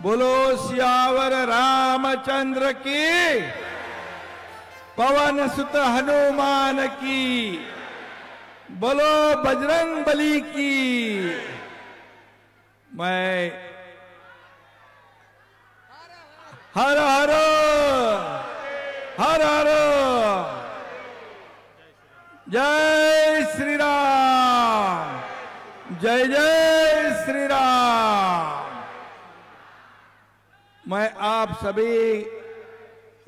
बोलो सियावर रामचंद्र की, पवन सुत हनुमान की, बोलो बजरंग बली की। मैं हर हर हर हर जय श्री राम, जय जय श्री राम। मैं आप सभी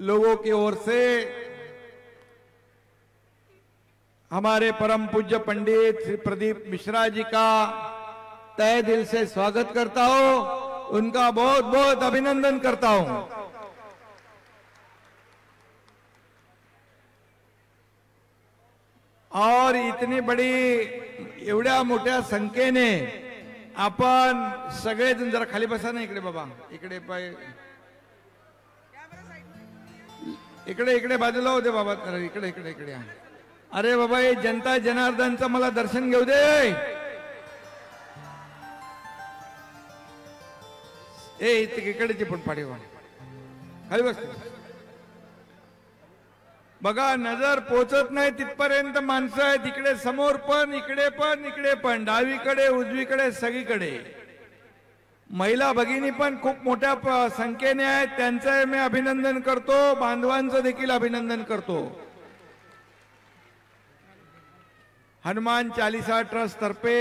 लोगों की ओर से हमारे परम पूज्य पंडित श्री प्रदीप मिश्रा जी का तहे दिल से स्वागत करता हूं, उनका बहुत बहुत अभिनंदन करता हूं। और इतनी बड़ी एवढ्या मोठ्या संख्येने आपण सगळेजण, जरा खाली बसा ना, इकडे बाबा, इकडे पाय, इकडे इकडे बाजूला होते बाबा, इकडे इकडे इकडे। अरे बाबा, हे जनता जनार्दनचं मला दर्शन घेऊ दे। ए इकडेची पण पाठी खाली बस। बघा, नजर पोचत नाही तिथपर्यंत माणसं आहेत, इकडे समोर पण, इकडे पण, इकडे पण, डावीकडे उजवीकडे सगळीकडे। महिला भगिनी पण खूप मोठ्या संख्येने आहेत, त्यांचं मी अभिनंदन करतो, बांधवांचं देखील अभिनंदन करतो। हनुमान चालीसा ट्रस्ट तर्फे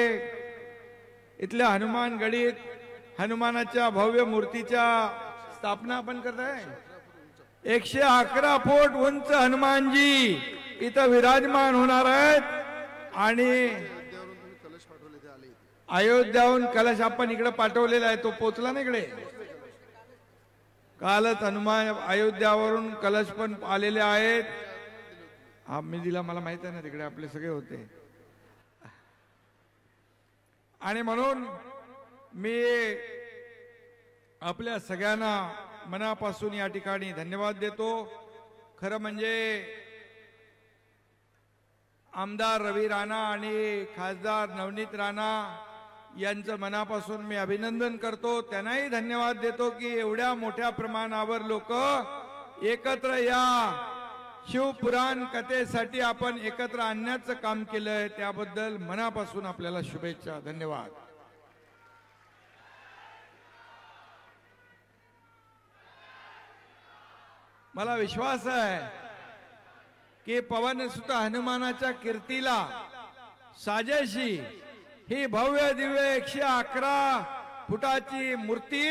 इथल्या हनुमान गडीत हनुमानाच्या भव्य मूर्तीच्या स्थापना आपण करत आहे। 111 फूट उंच हनुमानजी इथं विराजमान होणार आहेत आणि अयोध्याहून कलश आपण इकडे पाठवलेला आहे, तो पोचला ना इकडे। कालच हनुमान अयोध्यावरून कलश पण आलेले आहेत। हा मी दिला, मला माहित आहे ना, तिकडे आपले सगळे होते। आणि म्हणून मी आपल्या सगळ्यांना मनापासून या ठिकाणी धन्यवाद देतो। खरं म्हणजे आमदार रवी राणा आणि खासदार नवनीत राणा यांचं मनापासून मी अभिनंदन करतो, त्यांनाही धन्यवाद देतो की एवढ्या मोठ्या प्रमाणावर लोक एकत्र या शिवपुराण कथेसाठी आपण एकत्र आणण्याचं काम केलंय, त्याबद्दल मनापासून आपल्याला शुभेच्छा, धन्यवाद। मला विश्वास आहे की पवन सुत हनुमानाच्या कीर्तीला साजेशी ही भव्य दिव्य 111 फुटाची मूर्ती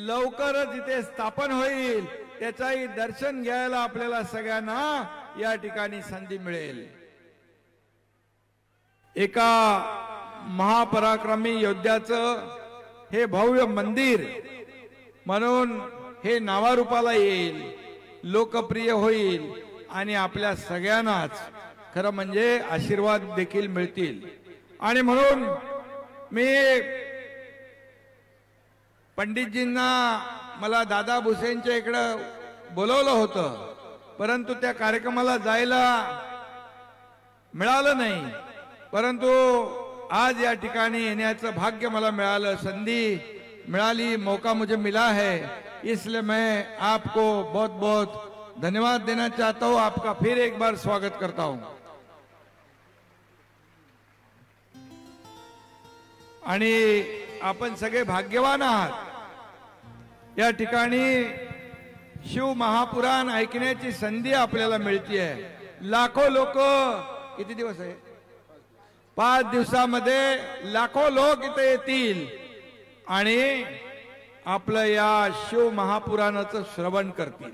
लवकरच इथे स्थापन होईल, त्याचाही दर्शन घ्यायला आपल्याला सगळ्यांना या ठिकाणी संधी मिळेल। एका महापराक्रमी योद्ध्याचं हे भव्य मंदिर म्हणून हे नावारूपाला येईल, लोकप्रिय होईल आणि आपल्या सगळ्यांनाच खरं म्हणजे आशीर्वाद देखील मिळतील। आणि म्हणून मी पंडितजींना, मला दादा भुसेंच्या इकडं बोलवलं होतं, परंतु त्या कार्यक्रमाला जायला मिळालं नाही, परंतु आज या ठिकाणी येण्याचं भाग्य मला मिळालं, संधी मिळाली, मौका मुझे मिला है, इसलिए मैं आपको बहुत बहुत धन्यवाद देना चाहता हूं, आपका फिर एक बार स्वागत करता हूं। आणि आपण सगळे भाग्यवान आहात, या ठिकाणी शिव महापुराण ऐकण्याची संधी आपल्याला मिळतीये। लाखो लोक, किती दिवस आहे, 5 दिवसामध्ये लाखो लोक इथे येतील आणि आपलं या शिव महापुराणाचं श्रवण करतील।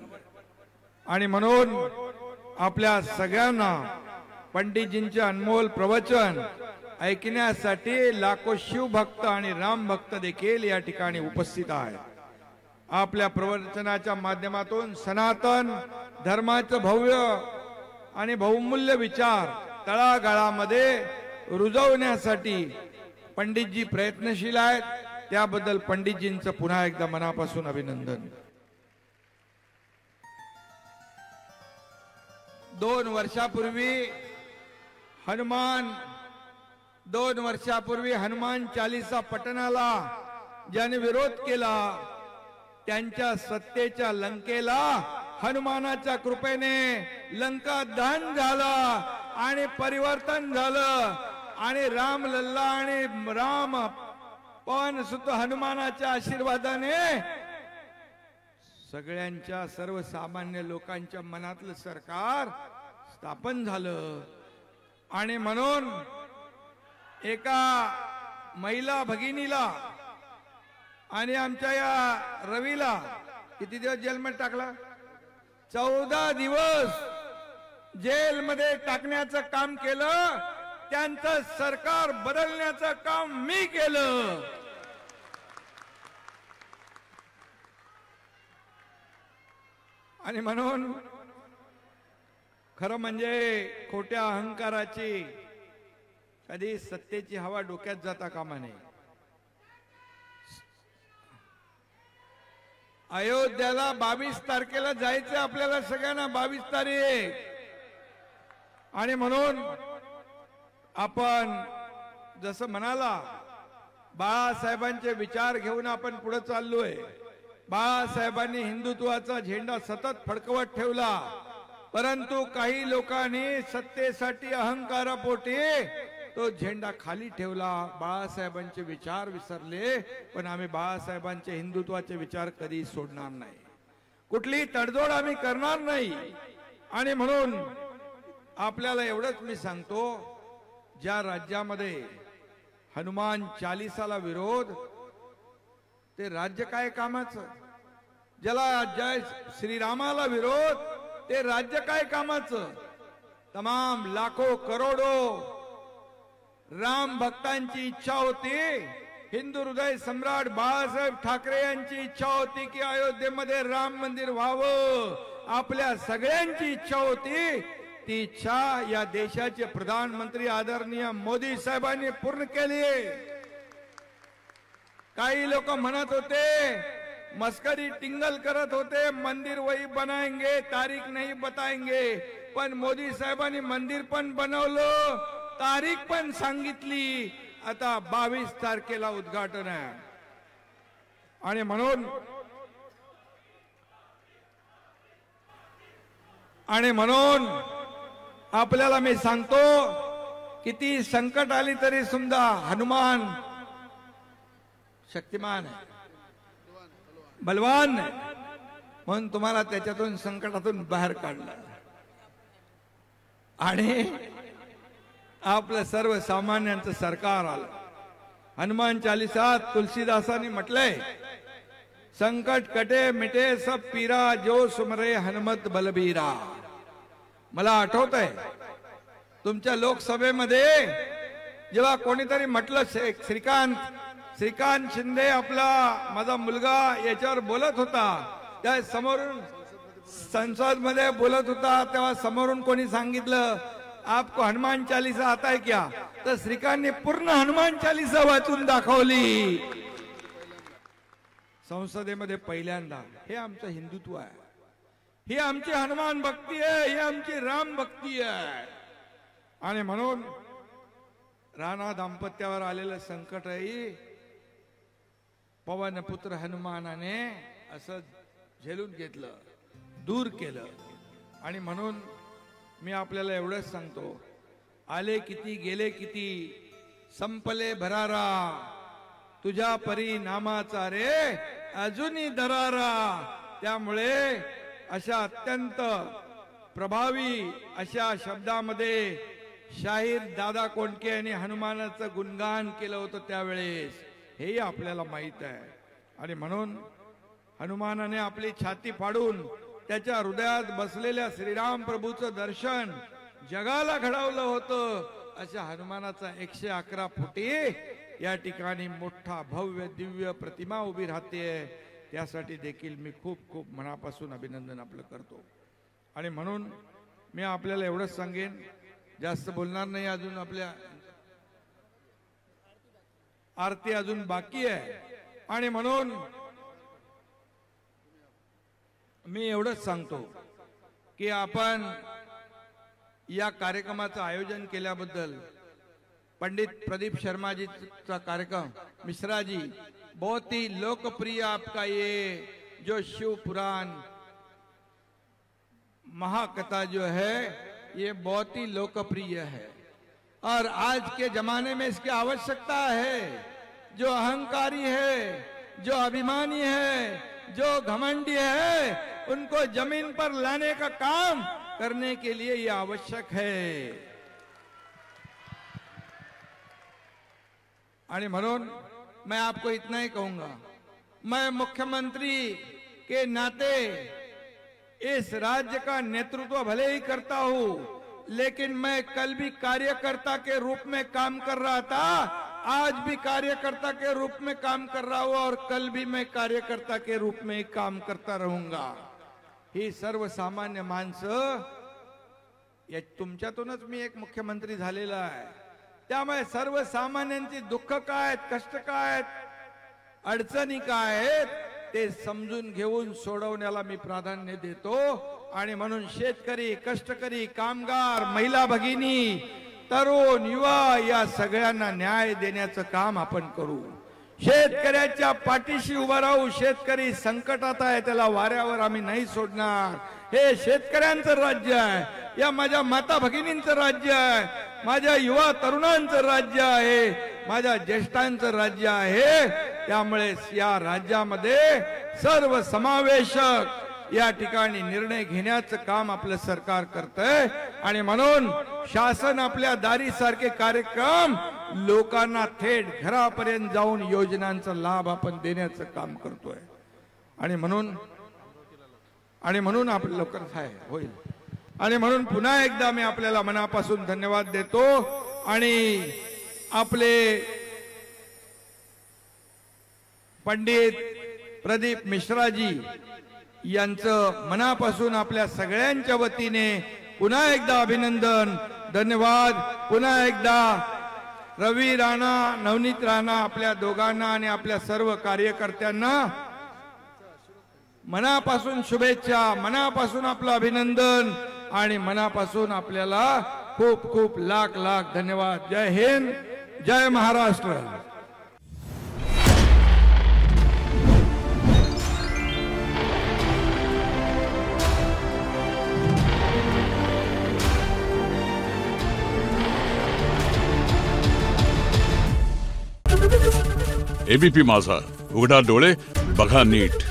आणि म्हणून आपल्या सगळ्यांना पंडितजींचे अनमोल प्रवचन ऐकण्यासाठी लाखो शिवभक्त आणि राम भक्त देखील या ठिकाणी उपस्थित आहेत। आपल्या प्रवचनाच्या माध्यमातून सनातन धर्माचं भव्य आणि बहुमूल्य विचार तळागाळामध्ये रुजवण्यासाठी पंडितजी प्रयत्नशील आहेत, त्याबद्दल पंडितजींचं पुन्हा एकदा मनापासून अभिनंदन। 2 वर्षापूर्वी हनुमान चालीसा पठणाला ज्याने विरोध केला त्यांच्या सत्तेच्या लंकेला हनुमानाच्या कृपेने लंका दहन झालं आणि परिवर्तन झालं आणि राम लल्ला आणि राम पण सुद्धा हनुमानाच्या आशीर्वादाने सगळ्यांच्या सर्वसामान्य लोकांच्या मनातलं सरकार स्थापन झालं। आणि म्हणून एका महिला भगिनीला आणि आमच्या या रवीला किती दिवस जेलमध्ये टाकला? 14 दिवस जेलमध्ये टाकण्याचं काम केलं। त्यांचं सरकार बदलण्याचं काम मी केलं। आणि म्हणून खरं म्हणजे खोट्या अहंकाराची कधी सत्तेची हवा डोक्यात जाता कामा नये। अयोध्याला 22 तारखेला जायचं आपल्याला सगळ्यांना, 22 तारीख। आणि म्हणून आपण जसं म्हणाला बाळासाहेबांचे विचार घेऊन आपण पुढे चाललोय। बाळासाहेबांनी हिंदुत्वाचा झेंडा सतत फडकवत ठेवला, परंतु काही लोकांनी सत्तेसाठी अहंकारापोटी तो झेंडा खाली ठेवला, बाळासाहेबांचे विचार विसरले। पण आम्ही बाळासाहेबांचे हिंदुत्वाचे विचार कधी सोडणार नाही, कुठली तडजोड आम्ही करणार नाही। आणि म्हणून आपल्याला एवढंच मी सांगतो, ज्या राज्यामध्ये हनुमान चालीसाला विरोध, ते राज्य काय कामाचं? ज्याला जय श्रीरामाला विरोध, ते राज्य काय कामाचं? तमाम लाखो करोडो राम भक्तांची इच्छा होती, हिंदू हृदय सम्राट बाळासाहेब ठाकरे यांची इच्छा होती की अयोध्येमध्ये राम मंदिर व्हावं। आपल्या सगळ्यांची इच्छा होती, ती इच्छा या देशाचे प्रधानमंत्री आदरणीय मोदी साहेबांनी पूर्ण केली। काही लोक म्हणत होते, मस्करी टिंगल करत होते, मंदिर वही बनाएंगे, तारीख नहीं बताएंगे। पण मोदी साहेबांनी मंदिर पण बनवलं, तारीख पण सांगितली। आता 22 तारखेला उद्घाटन आहे। आणि म्हणून आपल्याला मी सांगतो, किती संकट आली तरी सुद्धा हनुमान शक्तिमान आहे, बलवान आहे, म्हणून तुम्हाला त्याच्यातून संकटातून बाहेर काढलं आणि आपलं सर्वसामान्यांचं सरकार आलं। हनुमान चालीसात तुलसीदासांनी म्हटलंय, संकट कटे मिटे सब पीरा, जो सुमरे हनुमत बलबीरा। मला आठवतंय तुमच्या लोकसभेमध्ये जेव्हा कोणीतरी म्हटलं, श्रीकांत शिंदे आपला माझा मुलगा याच्यावर बोलत होता, त्या समोरून संसद मध्ये बोलत होता, तेव्हा समोरून कोणी सांगितलं, आपको हनुमान चालीसा आता है क्या? तर श्रीकांतने पूर्ण हनुमान चालीसा वाचून दाखवली संसदेमध्ये पहिल्यांदा। हे आमचं हिंदुत्व आहे, ही आमची हनुमान भक्ती आहे, ही आमची राम भक्ती आहे। आणि म्हणून राणा दाम्पत्यावर आलेलं संकटही पवन पुत्र हनुमानाने असं झेलून घेतलं, दूर केलं। आणि म्हणून मी आपल्याला एवढंच सांगतो, आले किती गेले किती, संपले भरारा, तुझ्या परी नामाचा रे अजूनही दरारा। त्यामुळे अशा अत्यंत प्रभावी अशा शब्दामध्ये शाहीर दादा कोंडके यांनी हनुमानाचं गुणगान केलं होतं त्यावेळेस, हेही आपल्याला माहित आहे। आणि म्हणून हनुमानाने आपली छाती फाडून त्याच्या हृदयात बसलेल्या श्रीराम प्रभूचं दर्शन जगाला घडवलं होतं। अशा हनुमानाचा 111 फुटी या ठिकाणी मोठा भव्य दिव्य प्रतिमा उभी राहते, त्यासाठी देखील मी खूप खूप मनापासून अभिनंदन आपलं करतो। आणि म्हणून मी आपल्याला एवढंच सांगेन, जास्त बोलणार नाही, अजून आपल्या आरती अजून बाकी आहे। आणि म्हणून मी एवढंच सांगतो की आपण या कार्यक्रमाचं आयोजन केल्याबद्दल पंडित प्रदीप शर्मा जी का कार्यक्रम मिश्रा जी, बहुत ही लोकप्रिय आपका ये जो शिव पुराण महाकथा जो है ये बहुत ही लोकप्रिय है और आज के जमाने में इसकी आवश्यकता है। जो अहंकारी है, जो अभिमानी है, जो घमंडी है, उनको जमीन पर लाने का काम करने के लिए ये आवश्यक है। आणि म्हणून मैं आपको इतना ही कहूंगा, मैं मुख्यमंत्री के नाते इस राज्य का नेतृत्व भले ही करता हूं, लेकिन मैं कल भी कार्यकर्ता के रूप में काम कर रहा था, आज भी कार्यकर्ता के रूप में काम कर रहा हूं और कल भी मैं कार्यकर्ता के रूप में काम करता रहूंगा। ही सर्वसामान्य माणसं, या तुमच्यातूनच मी एक मुख्यमंत्री झालेला आहे, त्यामुळे सर्वसामान्यांची दुःख काय आहेत, कष्ट काय आहेत, अडचणी काय आहेत ते समजून घेऊन सोडवण्याला मी प्राधान्य देतो। आणि म्हणून शेतकरी, कष्टकरी, कामगार, महिला भगिनी, तरुण, युवा या सगळ्यांना न्याय देण्याचं काम आपण करू। शेतकऱ्याच्या पाठीशी उभा राहू। शेतकरी संकटात आहे, त्याला वाऱ्यावर आम्ही नाही सोडणार। हे शेतकऱ्यांचं राज्य आहे, या माझ्या माता भगिनींचं राज्य आहे, माझ्या युवा तरुणांचं राज्य आहे, माझ्या ज्येष्ठांचं राज्य आहे। त्यामुळे या राज्यामध्ये सर्व समावेशक या ठिकाणी निर्णय घेण्याचं काम आपलं सरकार करतंय। आणि म्हणून शासन आपल्या दारी सारखे कार्यक्रम लोकांना थेट घरापर्यंत जाऊन योजनांचा लाभ आपण देण्याचं काम करतोय। आणि म्हणून आपलं लवकर होईल। आणि म्हणून पुन्हा एकदा मी आपल्याला मनापासून धन्यवाद देतो। आणि आपले पंडित प्रदीप मिश्राजी यांचं मनापासून आपल्या सगळ्यांच्या वतीने पुन्हा एकदा अभिनंदन, धन्यवाद। पुन्हा एकदा रवी राणा, नवनीत राणा आपल्या दोघांना आणि आपल्या सर्व कार्यकर्त्यांना मनापासून शुभेच्छा, मनापासून आपलं अभिनंदन आणि मनापासून आपल्याला खूप खूप लाख लाख धन्यवाद। जय हिंद, जय महाराष्ट्र। एबीपी माझा, उघडा डोळे बघा नीट।